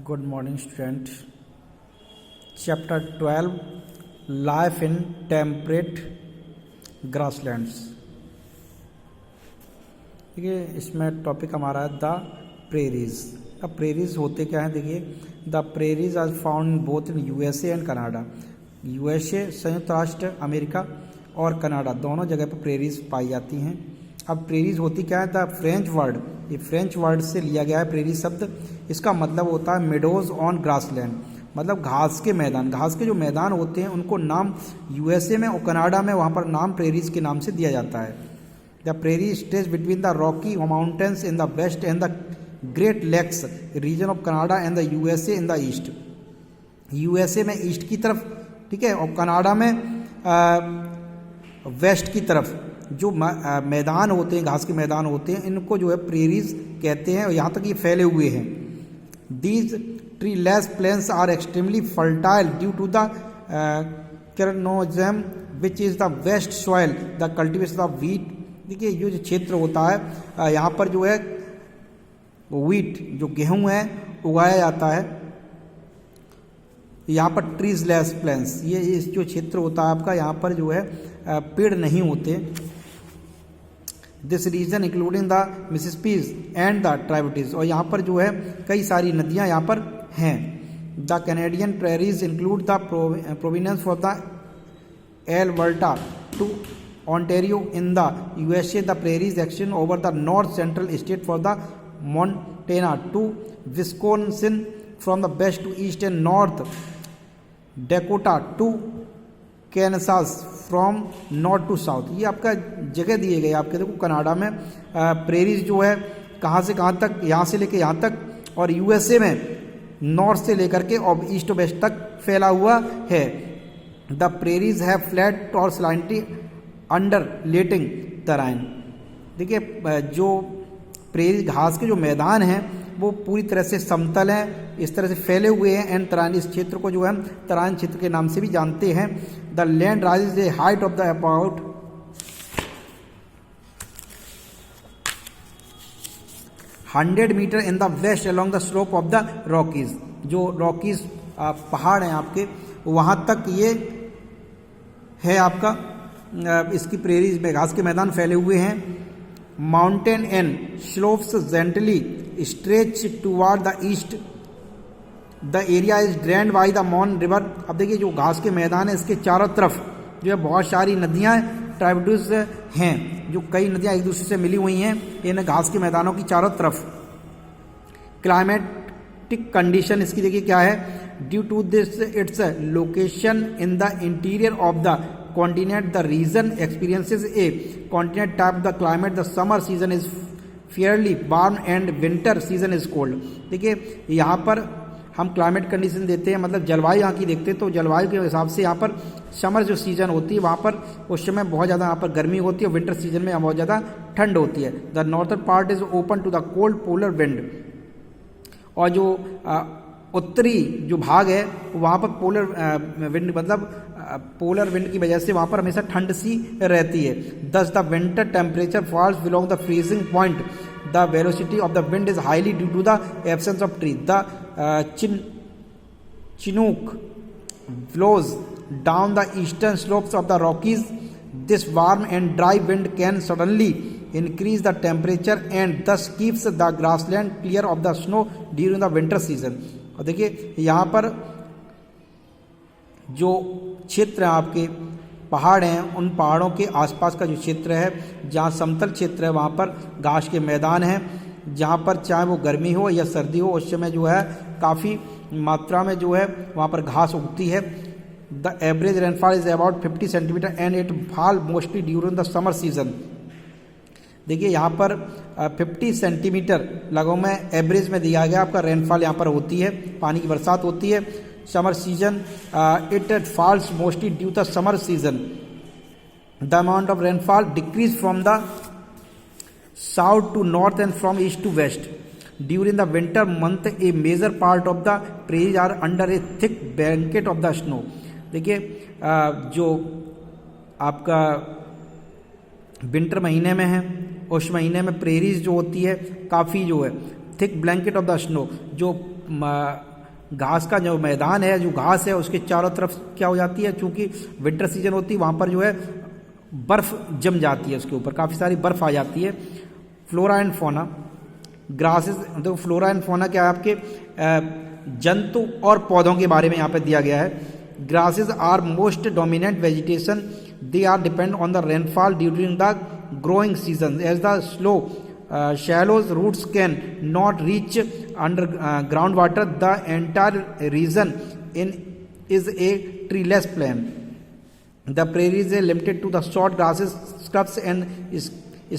Good morning, student. Chapter 12 Life in Temperate Grasslands. देखिए इसमें topic हमारा है द प्रेरीज. अब प्रेरीज होते क्या हैं? देखिए the prairies are found both in USA and Canada. USA संयुक्त राष्ट्र अमेरिका और कनाडा दोनों जगह पर प्रेरीज पाई जाती हैं. अब प्रेरीज होती क्या है? द फ्रेंच वर्ड, ये फ्रेंच वर्ड से लिया गया है प्रेरीज शब्द. इसका मतलब होता है मेडोज ऑन ग्रासलैंड, मतलब घास के मैदान. घास के जो मैदान होते हैं उनको नाम यूएसए में और कनाडा में वहाँ पर नाम प्रेरीज के नाम से दिया जाता है. The prairie stage between the Rocky mountains in the west and the Great Lakes region of Canada and the USA in the east. USA में ईस्ट की तरफ, ठीक है, और कनाडा में वेस्ट की तरफ जो मैदान होते हैं, घास के मैदान होते हैं, इनको जो है प्रेरीज कहते हैं. और यहाँ तक ये फैले हुए हैं. These treeless plains are extremely fertile due to the chernozem which is the best soil the cultivation of wheat. देखिए ये जो क्षेत्र होता है यहाँ पर जो है व्हीट, जो गेहूँ है, उगाया जाता है. यहाँ पर ट्रीज लेस प्लेन्स, ये इस जो क्षेत्र होता है आपका, यहाँ पर जो है पेड़ नहीं होते. This region including the Mississippis and the tributaries, और यहाँ पर जो है कई सारी नदियाँ यहाँ पर हैं. The Canadian prairies include the provinces of the Alberta to Ontario in the USA. The prairies extend over the north central state for the Montana to Wisconsin, from the west to east and north Dakota to Kansas from north to south. ये आपका जगह दिए गए आपके. देखो Canada में prairies जो है कहाँ से कहाँ तक, यहाँ से लेके यहाँ तक, और यूएसए में नॉर्थ से लेकर के और ईस्ट वेस्ट तक फैला हुआ है. द प्रेरीज है फ्लैट और स्लाइंटी अंडर लेटिंग तराइन. देखिए जो प्रेरी घास के जो मैदान हैं वो पूरी तरह से समतल हैं, इस तरह से फैले हुए हैं. एंड तराइन, इस क्षेत्र को जो है तराइन क्षेत्र के नाम से भी जानते हैं. The land rise a height of the about 100 metre in the west along the slope of the Rockies. जो रॉकीज पहाड़ हैं आपके, वहाँ तक ये है आपका. इसकी प्रेरीज में घास के मैदान फैले हुए हैं. Mountain and slopes gently stretch toward the east. The area is drained by the Mon river. अब देखिए जो घास के मैदान है इसके चारों तरफ जो है बहुत सारी नदियाँ ट्राइब्यूटीज हैं, जो कई नदियाँ एक दूसरे से मिली हुई हैं इन घास के मैदानों की चारों तरफ. क्लाइमेटिक कंडीशन इसकी देखिए क्या है? Due to this its location in the interior of the continent, the region experiences a continent type the climate. The summer season is fairly warm and winter season is cold. देखिए यहाँ पर हम climate condition देते हैं, मतलब जलवायु यहाँ की देखते हैं, तो जलवायु के हिसाब से यहाँ पर समर जो सीजन होती है वहाँ पर उस समय बहुत ज़्यादा यहाँ पर गर्मी होती है, विंटर सीजन में बहुत ज़्यादा ठंड होती है. The northern part is open to the cold polar wind. और जो उत्तरी जो भाग है वहाँ पर पोलर विंड, मतलब पोलर विंड की वजह से वहाँ पर हमेशा ठंड सी रहती है. Thus the winter temperature falls belong the freezing point. The velocity of the wind is highly due to the absence of tree. The Chinook blows down the eastern slopes of the Rockies. This warm and dry wind can suddenly increase the temperature and thus keeps the grassland clear of the snow during the winter season. और देखिए यहाँ पर जो क्षेत्र है आपके पहाड़ हैं, उन पहाड़ों के आसपास का जो क्षेत्र है, जहाँ समतल क्षेत्र है वहाँ पर घास के मैदान हैं, जहाँ पर चाहे वो गर्मी हो या सर्दी हो उस समय जो है काफ़ी मात्रा में जो है वहाँ पर घास उगती है. The average rainfall is about 50 centimetre and it fall mostly during the summer season. देखिए यहाँ पर 50 सेंटीमीटर लगभग में एवरेज में दिया गया आपका रेनफॉल यहाँ पर होती है, पानी की बरसात होती है. Summer season it falls mostly due the summer season. The amount of rainfall decrease from the south to north and from east to west. During the winter month a major part of the prairies are under a thick blanket of the snow. देखिए जो आपका winter महीने में है, उस महीने में prairies जो होती है काफ़ी जो है thick blanket of the snow, जो घास का जो मैदान है, जो घास है उसके चारों तरफ क्या हो जाती है, चूंकि विंटर सीजन होती है वहाँ पर जो है बर्फ़ जम जाती है, उसके ऊपर काफ़ी सारी बर्फ़ आ जाती है। फ्लोरा एंड फौना, ग्रासेस, देखो फ्लोरा एंड फौना क्या है, आपके जंतु और पौधों के बारे में यहाँ पे दिया गया है। Grasses are most dominant vegetation, they are depend on the rainfall during the growing season as the slow shallows roots can not reach under ground water. The entire region is a treeless plain. The prairies are limited to the short grasses, shrubs and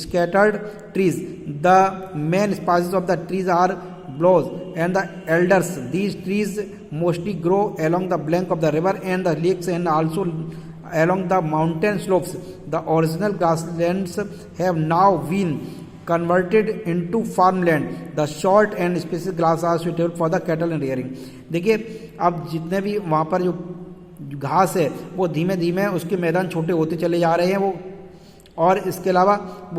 scattered trees. The main species of the trees are boughs and the alders. These trees mostly grow along the bank of the river and the lakes and also along the mountain slopes. The original grasslands have now been converted into farmland. The short and species grass are suitable for the cattle and rearing. देखिए अब जितने भी वहाँ पर जो घास है वो धीमे धीमे उसके मैदान छोटे होते चले जा रहे हैं वो, और इसके अलावा वो